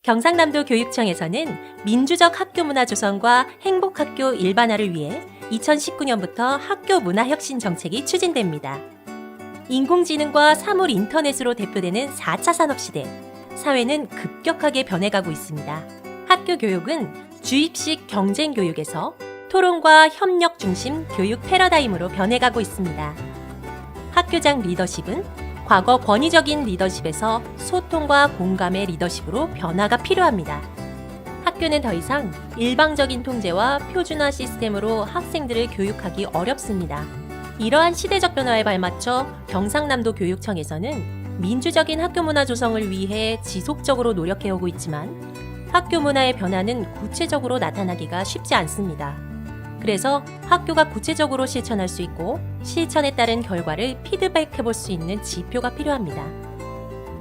경상남도 교육청에서는 민주적 학교 문화 조성과 행복학교 일반화를 위해 2019년부터 학교 문화혁신 정책이 추진됩니다. 인공지능과 사물 인터넷으로 대표되는 4차 산업시대, 사회는 급격하게 변해가고 있습니다. 학교 교육은 주입식 경쟁 교육에서 토론과 협력 중심 교육 패러다임으로 변해가고 있습니다. 학교장 리더십은 과거 권위적인 리더십에서 소통과 공감의 리더십으로 변화가 필요합니다. 학교는 더 이상 일방적인 통제와 표준화 시스템으로 학생들을 교육하기 어렵습니다. 이러한 시대적 변화에 발맞춰 경상남도 교육청에서는 민주적인 학교 문화 조성을 위해 지속적으로 노력해오고 있지만 학교 문화의 변화는 구체적으로 나타나기가 쉽지 않습니다. 그래서 학교가 구체적으로 실천할 수 있고 실천에 따른 결과를 피드백해볼 수 있는 지표가 필요합니다.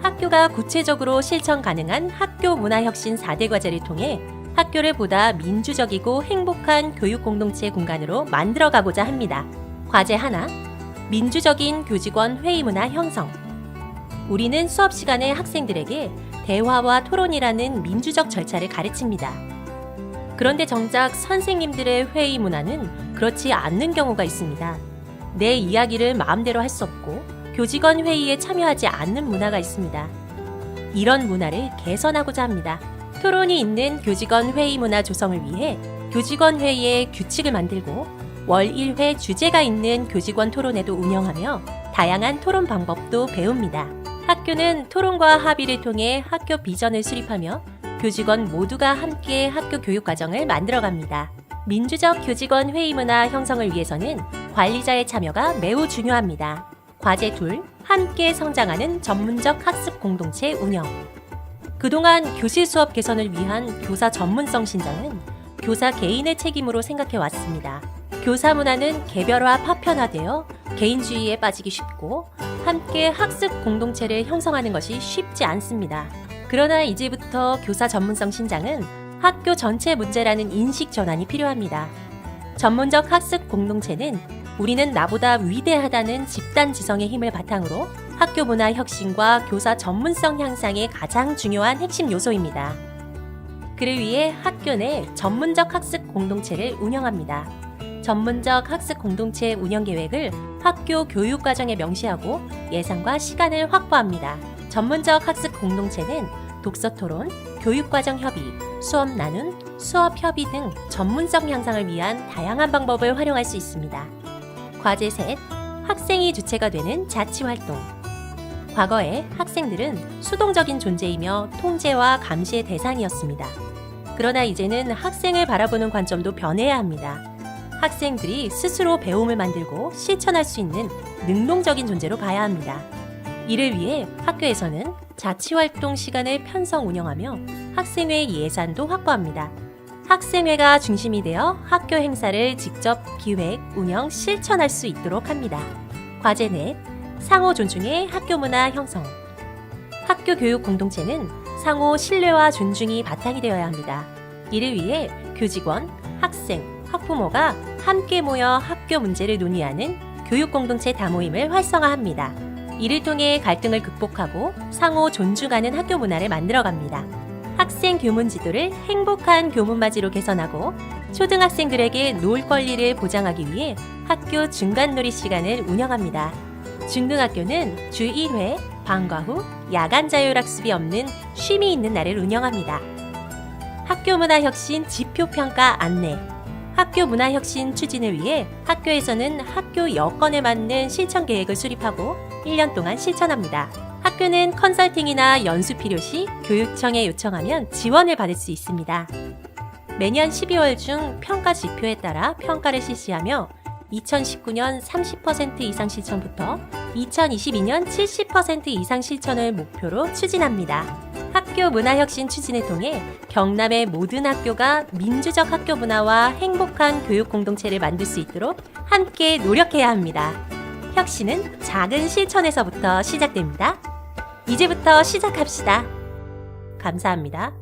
학교가 구체적으로 실천 가능한 학교 문화혁신 4대 과제를 통해 학교를 보다 민주적이고 행복한 교육 공동체 공간으로 만들어가고자 합니다. 과제 하나, 민주적인 교직원 회의 문화 형성. 우리는 수업 시간에 학생들에게 대화와 토론이라는 민주적 절차를 가르칩니다. 그런데 정작 선생님들의 회의 문화는 그렇지 않는 경우가 있습니다. 내 이야기를 마음대로 할 수 없고 교직원 회의에 참여하지 않는 문화가 있습니다. 이런 문화를 개선하고자 합니다. 토론이 있는 교직원 회의 문화 조성을 위해 교직원 회의의 규칙을 만들고 월 1회 주제가 있는 교직원 토론회도 운영하며 다양한 토론 방법도 배웁니다. 학교는 토론과 합의를 통해 학교 비전을 수립하며 교직원 모두가 함께 학교 교육 과정을 만들어갑니다. 민주적 교직원 회의 문화 형성을 위해서는 관리자의 참여가 매우 중요합니다. 과제 2, 함께 성장하는 전문적 학습 공동체 운영. 그동안 교실 수업 개선을 위한 교사 전문성 신장은 교사 개인의 책임으로 생각해 왔습니다. 교사 문화는 개별화 파편화되어 개인주의에 빠지기 쉽고 함께 학습 공동체를 형성하는 것이 쉽지 않습니다. 그러나 이제부터 교사 전문성 신장은 학교 전체 문제라는 인식 전환이 필요합니다. 전문적 학습 공동체는 우리는 나보다 위대하다는 집단 지성의 힘을 바탕으로 학교 문화 혁신과 교사 전문성 향상의 가장 중요한 핵심 요소입니다. 그를 위해 학교 내 전문적 학습 공동체를 운영합니다. 전문적 학습 공동체 운영 계획을 학교 교육 과정에 명시하고 예산과 시간을 확보합니다. 전문적 학습 공동체는 독서 토론, 교육 과정 협의, 수업 나눔, 수업 협의 등 전문성 향상을 위한 다양한 방법을 활용할 수 있습니다. 과제 3, 학생이 주체가 되는 자치 활동. 과거에 학생들은 수동적인 존재이며 통제와 감시의 대상이었습니다. 그러나 이제는 학생을 바라보는 관점도 변해야 합니다. 학생들이 스스로 배움을 만들고 실천할 수 있는 능동적인 존재로 봐야 합니다. 이를 위해 학교에서는 자치활동 시간을 편성 운영하며 학생회 예산도 확보합니다. 학생회가 중심이 되어 학교 행사를 직접 기획, 운영, 실천할 수 있도록 합니다. 과제 4, 상호 존중의 학교 문화 형성. 학교 교육 공동체는 상호 신뢰와 존중이 바탕이 되어야 합니다. 이를 위해 교직원, 학생, 학부모가 함께 모여 학교 문제를 논의하는 교육 공동체 다모임을 활성화합니다. 이를 통해 갈등을 극복하고 상호 존중하는 학교 문화를 만들어갑니다. 학생 교문 지도를 행복한 교문맞이로 개선하고 초등학생들에게 놀 권리를 보장하기 위해 학교 중간놀이 시간을 운영합니다. 중등학교는 주 1회 방과 후 야간 자율학습이 없는 쉼이 있는 날을 운영합니다. 학교 문화혁신 지표평가 안내. 학교 문화혁신 추진을 위해 학교에서는 학교 여건에 맞는 실천 계획을 수립하고 1년 동안 실천합니다. 학교는 컨설팅이나 연수 필요 시 교육청에 요청하면 지원을 받을 수 있습니다. 매년 12월 중 평가 지표에 따라 평가를 실시하며 2019년 30% 이상 실천부터 2022년 70% 이상 실천을 목표로 추진합니다. 학교 문화혁신 추진을 통해 경남의 모든 학교가 민주적 학교 문화와 행복한 교육 공동체를 만들 수 있도록 함께 노력해야 합니다. 혁신은 작은 실천에서부터 시작됩니다. 이제부터 시작합시다. 감사합니다.